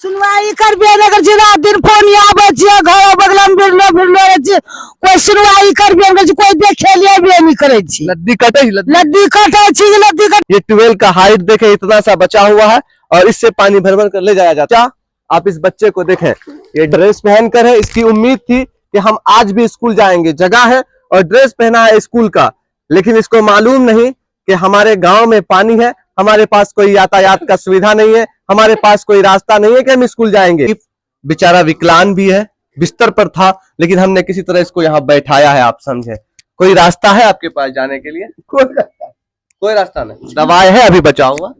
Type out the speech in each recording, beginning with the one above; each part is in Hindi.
सुनवाई करबे अगर रात दिन फोन आबे घर बगल में बिरलो कोई सुनवाई करबे कोई देखे लेबे नहीं करे लद्दी कटे लद्दी कटे ये ट्यूबवेल का हाइट देखे इतना सा बचा हुआ है और इससे पानी भर भर कर ले जाया जाता है। आप इस बच्चे को देखें, ये ड्रेस पहन कर है, इसकी उम्मीद थी कि हम आज भी स्कूल जाएंगे, जगह है और ड्रेस पहना है स्कूल का, लेकिन इसको मालूम नहीं कि हमारे गांव में पानी है, हमारे पास कोई यातायात का सुविधा नहीं है, हमारे पास कोई रास्ता नहीं है कि हम स्कूल जाएंगे। बेचारा विकलांग भी है, बिस्तर पर था, लेकिन हमने किसी तरह इसको यहाँ बैठाया है। आप समझे, कोई रास्ता है आपके पास जाने के लिए? कोई रास्ता नहीं। दवाई है अभी बचा हुआ?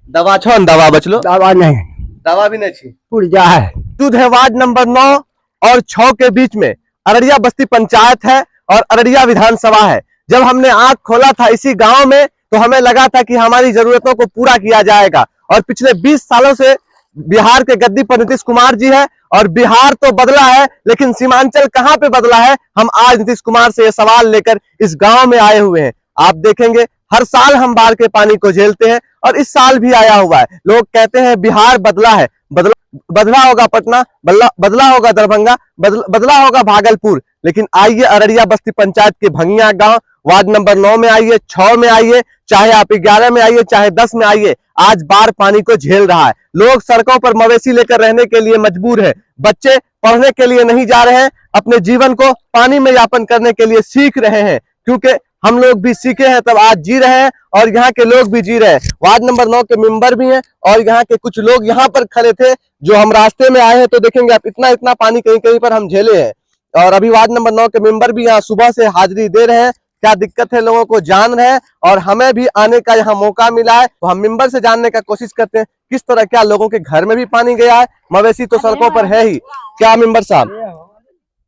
दवा छो न, दवा बच लो। दवा नहीं, दवा भी नहीं छी। पुर्जा है। दूध है वार्ड नंबर 9 और 6 के बीच में अररिया बस्ती पंचायत है और अररिया विधानसभा है। जब हमने आंख खोला था इसी गांव में तो हमें लगा था कि हमारी जरूरतों को पूरा किया जाएगा। और पिछले 20 सालों से बिहार के गद्दी पर नीतीश कुमार जी है और बिहार तो बदला है, लेकिन सीमांचल कहां पे बदला है? हम आज नीतीश कुमार से ये सवाल लेकर इस गांव में आए हुए हैं। आप देखेंगे हर साल हम बाढ़ के पानी को झेलते हैं और इस साल भी आया हुआ है। लोग कहते हैं बिहार बदला है, बदला होगा पटना, बदला होगा दरभंगा, बदला होगा भागलपुर, लेकिन आइए अररिया बस्ती पंचायत के भंगिया गांव वार्ड नंबर 9 में आइए, 6 में आइए, चाहे आप 11 में आइए, चाहे 10 में आइए, आज बाढ़ पानी को झेल रहा है। लोग सड़कों पर मवेशी लेकर रहने के लिए मजबूर है, बच्चे पढ़ने के लिए नहीं जा रहे हैं, अपने जीवन को पानी में यापन करने के लिए सीख रहे हैं, क्योंकि हम लोग भी सीखे हैं तब आज जी रहे हैं और यहाँ के लोग भी जी रहे हैं। वार्ड नंबर 9 के मेंबर भी हैं और यहाँ के कुछ लोग यहाँ पर खड़े थे जो हम रास्ते में आए हैं, तो देखेंगे आप इतना इतना पानी कहीं कहीं पर हम झेले हैं। और अभी वार्ड नंबर 9 के मेंबर भी यहाँ सुबह से हाजिरी दे रहे हैं, क्या दिक्कत है लोगों को जान रहे हैं और हमें भी आने का यहाँ मौका मिला है, तो हम मेंबर से जानने का कोशिश करते हैं किस तरह, क्या लोगों के घर में भी पानी गया है? मवेशी तो सड़कों पर है ही। क्या मेंबर साहब,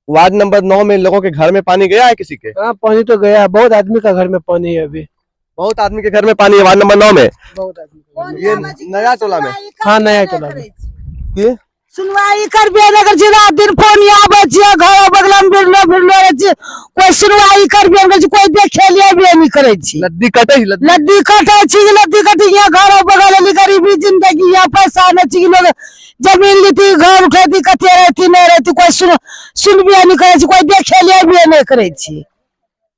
वार्ड नंबर 9 में लोगों के घर में पानी गया है किसी के? हाँ, पानी तो गया है, बहुत आदमी का घर में पानी है अभी। बहुत आदमी के घर में पानी है वार्ड नंबर 9 में? बहुत आदमी। ये नया टोला में? हाँ, नया टोला में। ये सुनवाई करबे अगर रात दिन फोन आबे घर बगल में बिरलो कोई सुनवाई करबे कोई देखे लेबे नहीं करे लद्दी कटे लद्दी कटे यहाँ घर बगल गरीबी जिंदगी, यहाँ पैसा नहीं लोग जमीन लीती, घर उठेती, कते रहती नहीं रहती, कोई सुनबे नहीं करे, कोई देखे लेबे नहीं करे।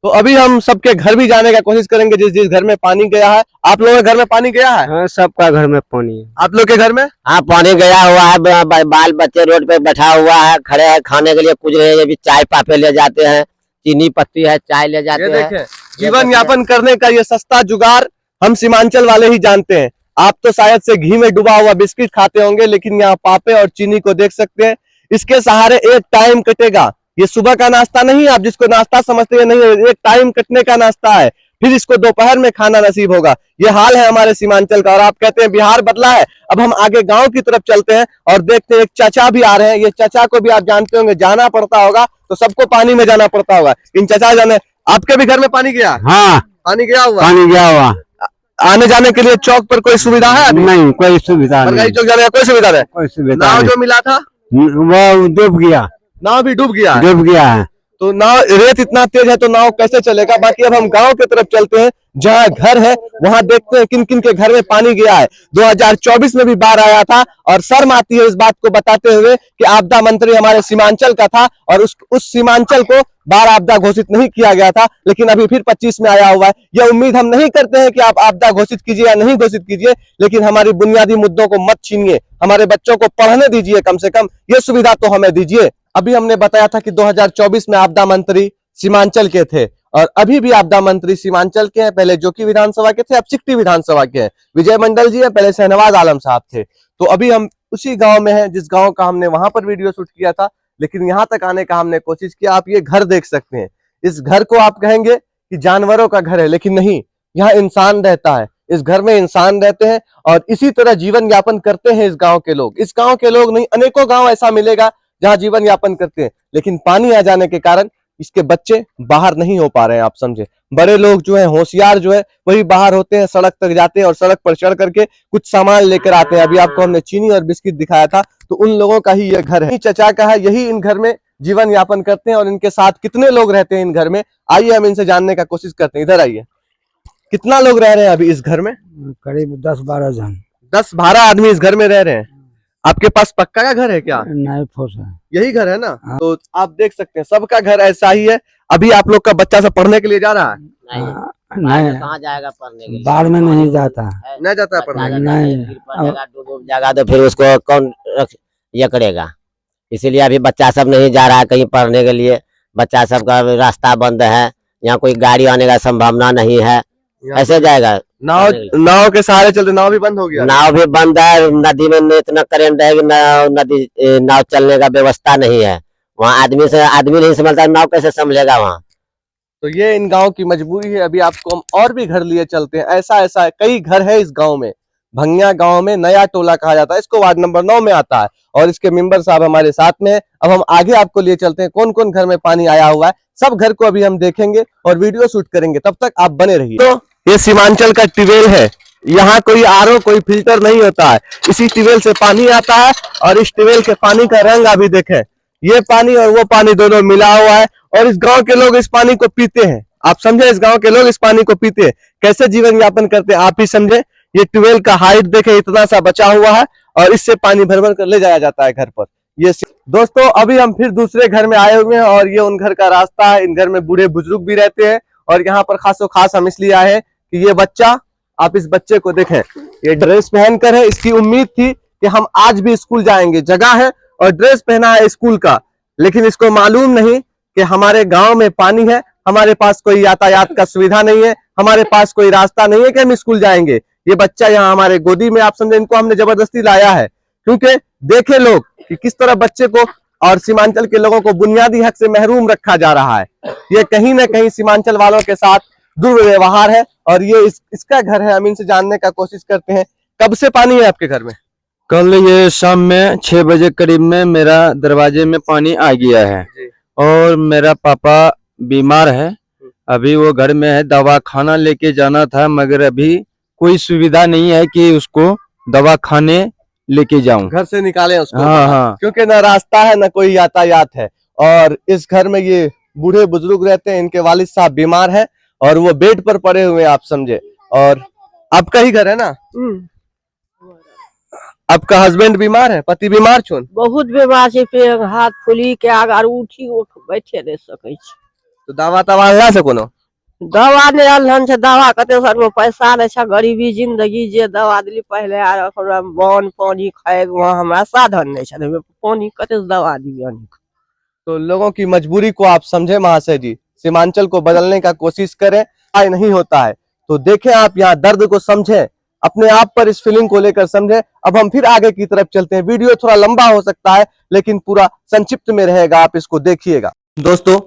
तो अभी हम सबके घर भी जाने का कोशिश करेंगे जिस जिस घर में पानी गया है। आप लोगों के घर में पानी गया है? हाँ, सबका घर में पानी है। आप लोग के घर में? हाँ, पानी गया हुआ है, बाल बच्चे रोड पे बैठा हुआ है, खड़े हैं, खाने के लिए कुछ रहे हैं, चाय पापे ले जाते हैं, चीनी पत्ती है, चाय ले जाते हैं। देखें, जीवन यापन करने का ये सस्ता जुगाड़ हम सीमांचल वाले ही जानते हैं। आप तो शायद से घी में डूबा हुआ बिस्किट खाते होंगे, लेकिन यहाँ पापे और चीनी को देख सकते हैं। इसके सहारे एक टाइम कटेगा, ये सुबह का नाश्ता नहीं, आप जिसको नाश्ता समझते हैं नहीं, एक टाइम कटने का नाश्ता है, फिर इसको दोपहर में खाना नसीब होगा। ये हाल है हमारे सीमांचल का। और आप कहते हैं बिहार बदला है। अब हम आगे गांव की तरफ चलते हैं और देखते हैं, एक चाचा भी आ रहे हैं। ये चाचा को भी आप जानते होंगे, जाना पड़ता होगा तो सबको पानी में जाना पड़ता होगा। इन चाचा जाने, आपके भी घर में पानी गया? हाँ, पानी गया हुआ? पानी गया हुआ। आने जाने के लिए चौक पर कोई सुविधा है? नहीं, कोई सुविधा नहीं। चौक जाने का कोई सुविधा नहीं? कोई सुविधा नाव नहीं। जो मिला था वो डूब गया। नाव भी डूब गया? डूब गया है। तो नाव, रेत इतना तेज है तो नाव कैसे चलेगा? बाकी अब हम गांव की तरफ चलते हैं, जहां घर है वहां देखते हैं किन किन के घर में पानी गया है। 2024 में भी बाढ़ आया था और शर्म आती है इस बात को बताते हुए कि आपदा मंत्री हमारे सीमांचल का था और उस सीमांचल को बाढ़ आपदा घोषित नहीं किया गया था, लेकिन अभी फिर 25 में आया हुआ है। यह उम्मीद हम नहीं करते हैं कि आप आपदा घोषित कीजिए या नहीं घोषित कीजिए, लेकिन हमारी बुनियादी मुद्दों को मत छीनिए, हमारे बच्चों को पढ़ने दीजिए, कम से कम ये सुविधा तो हमें दीजिए। अभी हमने बताया था कि 2024 में आपदा मंत्री सीमांचल के थे और अभी भी आपदा मंत्री सीमांचल के हैं। पहले जोकी विधानसभा के थे, अब सिकटी विधानसभा के हैं। विजय मंडल जी हैं, पहले शहनवाज आलम साहब थे। तो अभी हम उसी गांव में हैं जिस गांव का हमने वहां पर वीडियो शूट किया था, लेकिन यहाँ तक आने का हमने कोशिश किया। आप ये घर देख सकते हैं, इस घर को आप कहेंगे कि जानवरों का घर है, लेकिन नहीं, यहाँ इंसान रहता है। इस घर में इंसान रहते हैं और इसी तरह जीवन यापन करते हैं इस गांव के लोग। इस गांव के लोग नहीं, अनेकों गांव ऐसा मिलेगा जहां जीवन यापन करते हैं, लेकिन पानी आ जाने के कारण इसके बच्चे बाहर नहीं हो पा रहे हैं। आप समझे, बड़े लोग जो है, होशियार जो है, वही बाहर होते हैं, सड़क तक जाते हैं और सड़क पर चढ़ करके कुछ सामान लेकर आते हैं। अभी आपको हमने चीनी और बिस्किट दिखाया था, तो उन लोगों का ही यह घर है, चचा का है, यही इन घर में जीवन यापन करते हैं। और इनके साथ कितने लोग रहते हैं इन घर में, आइए हम इनसे जानने का कोशिश करते हैं। इधर आइए, कितना लोग रह रहे हैं अभी इस घर में? करीब 10-12 जन। 10-12 आदमी इस घर में रह रहे हैं। आपके पास पक्का का घर है क्या? नहीं फूसा। यही घर है ना? हाँ। तो आप देख सकते हैं सबका घर ऐसा ही है। अभी आप लोग का बच्चा सब पढ़ने के लिए जा रहा है? नहीं कहाँ जाएगा पढ़ने के लिए? बाढ़ में नहीं जाता नहीं जाता है पढ़ने? नहीं। डूब जाएगा तो फिर उसको कौन ये करेगा? इसीलिए अभी बच्चा सब नहीं जा रहा है कहीं पढ़ने के लिए। बच्चा सब का रास्ता बंद है, यहाँ कोई गाड़ी आने का संभावना नहीं है, ऐसे जाएगा? नाव के सहारे चलते, नाव भी बंद हो गया? नाव भी बंद है, नदी में इतना करंट है कि नाव चलने का व्यवस्था नहीं है। वहाँ आदमी नहीं संभलता, नाव कैसे संभलेगा वहाँ? तो ये इन गांव की मजबूरी है। अभी आपको हम और भी घर लिए चलते हैं। ऐसा कई घर है इस गांव में। भंगिया गांव में नया टोला कहा जाता है इसको, वार्ड नंबर 9 में आता है और इसके मेंबर साहब हमारे साथ में है। अब हम आगे आपको लिए चलते हैं कौन कौन घर में पानी आया हुआ है, सब घर को अभी हम देखेंगे और वीडियो शूट करेंगे। तब तक आप बने रहिए। तो ये सीमांचल का ट्यूबवेल है। यहाँ कोई आरओ कोई फिल्टर नहीं होता है, इसी ट्यूबवेल से पानी आता है और इस ट्यूबवेल के पानी का रंग अभी देखें, ये पानी और वो पानी दोनों मिला हुआ है और इस गांव के लोग इस पानी को पीते हैं। आप समझे, इस गांव के लोग इस पानी को पीते हैं, कैसे जीवन यापन करते हैं आप ही समझे। ये ट्यूबवेल का हाइट देखे इतना सा बचा हुआ है और इससे पानी भर भर कर ले जाया जाता है घर पर। ये दोस्तों अभी हम फिर दूसरे घर में आए हुए हैं और ये उन घर का रास्ता है। इन घर में बूढ़े बुजुर्ग भी रहते हैं और यहाँ पर खास हम इसलिए आए हैं कि ये बच्चा, आप इस बच्चे को देखें, ये ड्रेस पहनकर है। इसकी उम्मीद थी कि हम आज भी स्कूल जाएंगे, जगह है और ड्रेस पहना है स्कूल का, लेकिन इसको मालूम नहीं कि हमारे गांव में पानी है, हमारे पास कोई यातायात का सुविधा नहीं है, हमारे पास कोई रास्ता नहीं है कि हम स्कूल जाएंगे। ये बच्चा यहाँ हमारे गोदी में, आप समझे, इनको हमने जबरदस्ती लाया है क्योंकि देखे लोग कि किस तरह बच्चे को और सीमांचल के लोगों को बुनियादी हक से महरूम रखा जा रहा है। ये कहीं ना कहीं सीमांचल वालों के साथ दुर्व्यवहार है और ये इसका घर है। हम इनसे जानने का कोशिश करते हैं, कब से पानी है आपके घर में? कल ये शाम में 6 बजे करीब में मेरा दरवाजे में पानी आ गया है और मेरा पापा बीमार है, अभी वो घर में है। दवा खाना लेके जाना था मगर अभी कोई सुविधा नहीं है कि उसको दवा खाने लेके जाऊं, घर से निकाले उसको। हाँ। क्योंकि ना रास्ता है ना कोई यातायात है और इस घर में ये बूढ़े बुजुर्ग रहते हैं, इनके वालिद साहब बीमार है और वो बेड पर पड़े हुए हैं, आप समझे। और आपका ही घर है ना? आपका हस्बैंड बीमार है, पति बीमार छोन? बहुत बीमार छै, पेड़ हाथ फूली के अगर उठी उठ बैठे नहीं सकै छै। तो दवा तवा ला सको ना? दवा नहीं अनहन छै, दवा कते सर में पैसा नहीं छै, गरीबी जिंदगी जे दवा दिली पहले आर ओकरा बन पानी खाए वहाँ हमरा साधन नहीं छै, पानी कते से दवा दिबे। तो लोगों की मजबूरी को आप समझे महाशय जी, सीमांचल को बदलने का कोशिश करें, नहीं होता है तो देखें आप यहाँ दर्द को समझें, अपने आप पर इस फीलिंग को लेकर समझें। अब हम फिर आगे की तरफ चलते हैं। वीडियो थोड़ा लंबा हो सकता है लेकिन पूरा संक्षिप्त में रहेगा, आप इसको देखिएगा। दोस्तों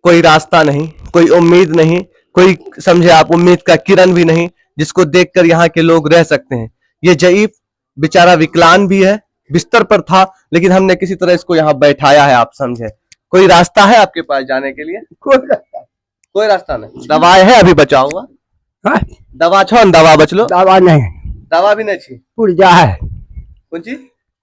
कोई रास्ता नहीं, कोई उम्मीद नहीं, कोई समझे आप उम्मीद का किरण भी नहीं जिसको देखकर यहाँ के लोग रह सकते हैं। ये जईफ बेचारा विकलांग भी है, बिस्तर पर था लेकिन हमने किसी तरह इसको यहाँ बैठाया है, आप समझे। कोई रास्ता है आपके पास जाने के लिए? कोई रास्ता नहीं। दवाई है अभी बचा हुआ? दवा छो न, दवा बचलो? दवा नहीं, दवा भी नहीं छी? पुर्जा है, कौन चीज?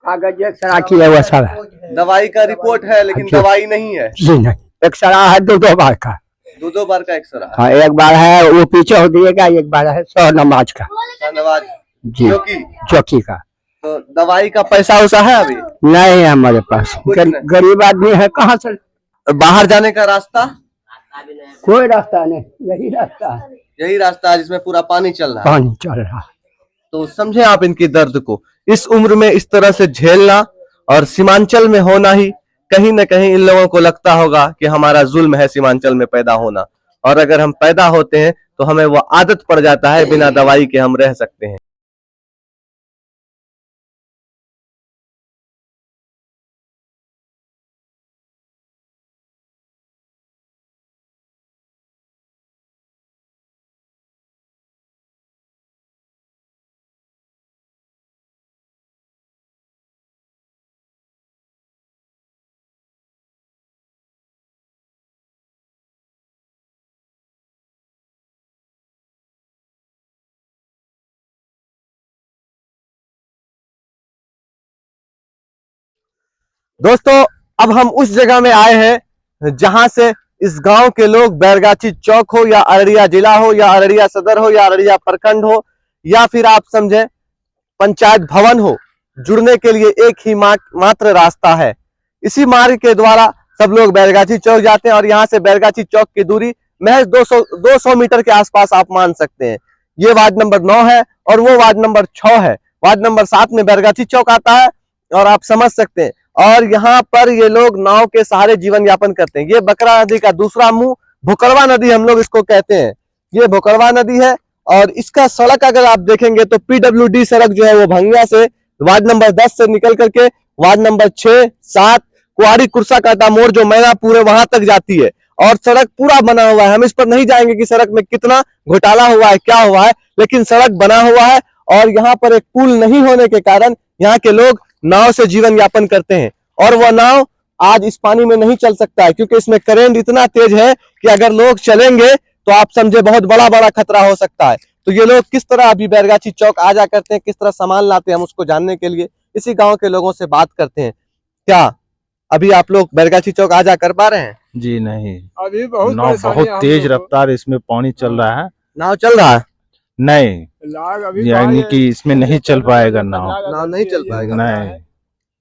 कागज एक्सरा की है वो सब है। दवाई का रिपोर्ट है लेकिन दवाई नहीं है? जी नहीं, एक्सरा है 2 बार का। 2 बार का एक्सरा? हाँ, एक बार है वो पीछे हो दिएगा, एक बार है 100 नमाज का। धन्यवाद जी, चौकी का। तो दवाई का पैसा उसा है अभी? नहीं है हमारे पास, गरीब आदमी है, कहाँ से बाहर जाने का रास्ता? कोई रास्ता नहीं, यही रास्ता है, यही रास्ता है जिसमें पूरा पानी चल रहा है। पानी चल रहा है। तो समझे आप इनकी दर्द को, इस उम्र में इस तरह से झेलना और सीमांचल में होना ही कहीं न कहीं इन लोगों को लगता होगा कि हमारा जुल्म है सीमांचल में पैदा होना। और अगर हम पैदा होते हैं तो हमें वो आदत पड़ जाता है, बिना दवाई के हम रह सकते हैं। दोस्तों अब हम उस जगह में आए हैं जहां से इस गांव के लोग बैरगाछी चौक हो या अररिया जिला हो या अररिया सदर हो या अररिया प्रखंड हो या फिर आप समझे पंचायत भवन हो, जुड़ने के लिए एक ही मात्र रास्ता है। इसी मार्ग के द्वारा सब लोग बैरगाछी चौक जाते हैं और यहाँ से बैरगाछी चौक की दूरी महज 200 मीटर के आसपास आप मान सकते हैं। ये वार्ड नंबर 9 है और वो वार्ड नंबर 6 है। वार्ड नंबर 7 में बैरगाछी चौक आता है और आप समझ सकते हैं। और यहाँ पर ये लोग नाव के सहारे जीवन यापन करते हैं। ये बकरा नदी का दूसरा मुंह भोकरवा नदी हम लोग इसको कहते हैं। ये भोकरवा नदी है और इसका सड़क अगर आप देखेंगे तो PWD सड़क जो है वो भंगिया से वार्ड नंबर 10 से निकल करके वार्ड नंबर 6, 7 कुआरी कुर्सा काटा मोड़ जो मैनापुर है वहां तक जाती है और सड़क पूरा बना हुआ है। हम इस पर नहीं जाएंगे कि सड़क में कितना घोटाला हुआ है, क्या हुआ है, लेकिन सड़क बना हुआ है और यहाँ पर एक पुल नहीं होने के कारण यहाँ के लोग नाव से जीवन यापन करते हैं। और वह नाव आज इस पानी में नहीं चल सकता है क्योंकि इसमें करंट इतना तेज है कि अगर लोग चलेंगे तो आप समझे बहुत बड़ा बड़ा खतरा हो सकता है। तो ये लोग किस तरह अभी बैरगाछी चौक आ जा करते हैं, किस तरह सामान लाते हैं, हम उसको जानने के लिए इसी गांव के लोगों से बात करते हैं। क्या अभी आप लोग बैरगाछी चौक आ जा कर पा रहे हैं? जी नहीं, अभी बहुत नाव बहुत तेज रफ्तार इसमें पानी चल रहा है। नाव चल रहा है? नहीं, यानी कि इसमें नहीं चल पाएगा नाव नहीं चल पाएगा। नहीं,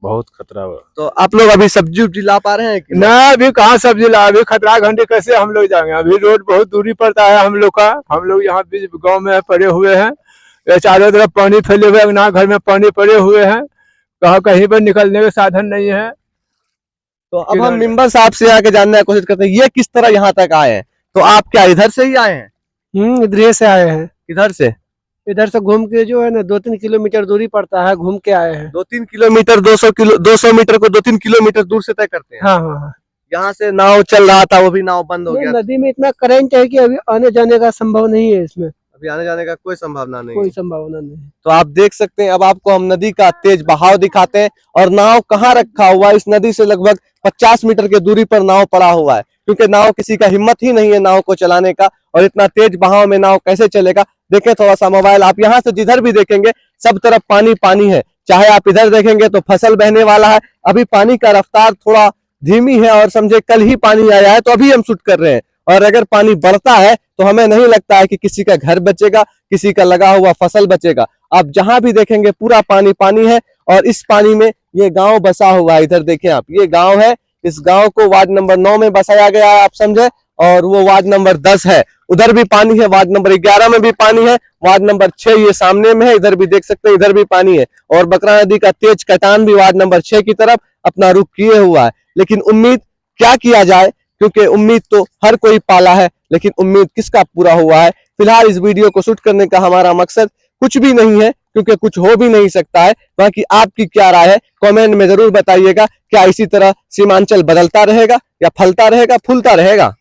बहुत खतरा है। तो आप लोग अभी सब्जी उब्जी ला पा रहे हैं कि ना? अभी कहाँ सब्जी ला, अभी खतरा घंटे कैसे हम लोग जाएंगे? अभी रोड बहुत दूरी पड़ता है हम लोग का। हम लोग यहाँ बीच गांव में पड़े हुए हैं, चारों तरफ पानी फैले हुए, ना घर में पानी पड़े हुए हैं, कहाँ कहीं पर निकलने के साधन नहीं है। तो अब हम मेंबर साहब से आके जानने की कोशिश करते हैं ये किस तरह यहाँ तक आए हैं। तो आप क्या इधर से ही आए हैं? इधर से आए हैं। इधर से? इधर से घूम के जो है ना 2-3 किलोमीटर दूरी पड़ता है, घूम के आए हैं। 2-3 किलोमीटर 200 मीटर को 2-3 किलोमीटर दूर से तय करते हैं। हाँ हाँ हाँ। यहाँ से नाव चल रहा था, वो भी नाव बंद हो गया। नदी में इतना करंट है कि अभी आने जाने का संभव नहीं है, इसमें अभी आने जाने का कोई संभावना नहीं। कोई संभावना नहीं। तो आप देख सकते हैं। अब आपको हम नदी का तेज बहाव दिखाते हैं और नाव कहाँ रखा हुआ है। इस नदी से लगभग 50 मीटर की दूरी पर नाव पड़ा हुआ है क्योंकि नाव किसी का हिम्मत ही नहीं है नाव को चलाने का और इतना तेज बहाव में नाव कैसे चलेगा। देखें थोड़ा सा मोबाइल, आप यहाँ से जिधर भी देखेंगे सब तरफ पानी पानी है। चाहे आप इधर देखेंगे तो फसल बहने वाला है। अभी पानी का रफ्तार थोड़ा धीमी है और समझे कल ही पानी आया है तो अभी हम शूट कर रहे हैं। और अगर पानी बढ़ता है तो हमें नहीं लगता है कि किसी का घर बचेगा, किसी का लगा हुआ फसल बचेगा। आप जहां भी देखेंगे पूरा पानी पानी है और इस पानी में ये गांव बसा हुआ है। इधर देखें आप, ये गांव है। इस गांव को वार्ड नंबर 9 में बसाया गया है, आप समझे, और वो वार्ड नंबर 10 है। उधर भी पानी है, वार्ड नंबर 11 में भी पानी है, वार्ड नंबर 6 ये सामने में है, इधर भी देख सकते हैं, इधर भी पानी है। और बकरा नदी का तेज कटान भी वार्ड नंबर 6 की तरफ अपना रुख किए हुआ है। लेकिन उम्मीद क्या किया जाए, क्योंकि उम्मीद तो हर कोई पाला है, लेकिन उम्मीद किसका पूरा हुआ है। फिलहाल इस वीडियो को शूट करने का हमारा मकसद कुछ भी नहीं है, क्योंकि कुछ हो भी नहीं सकता है। बाकी आपकी क्या राय है कमेंट में जरूर बताइएगा। क्या इसी तरह सीमांचल बदलता रहेगा या फलता रहेगा, फूलता रहेगा?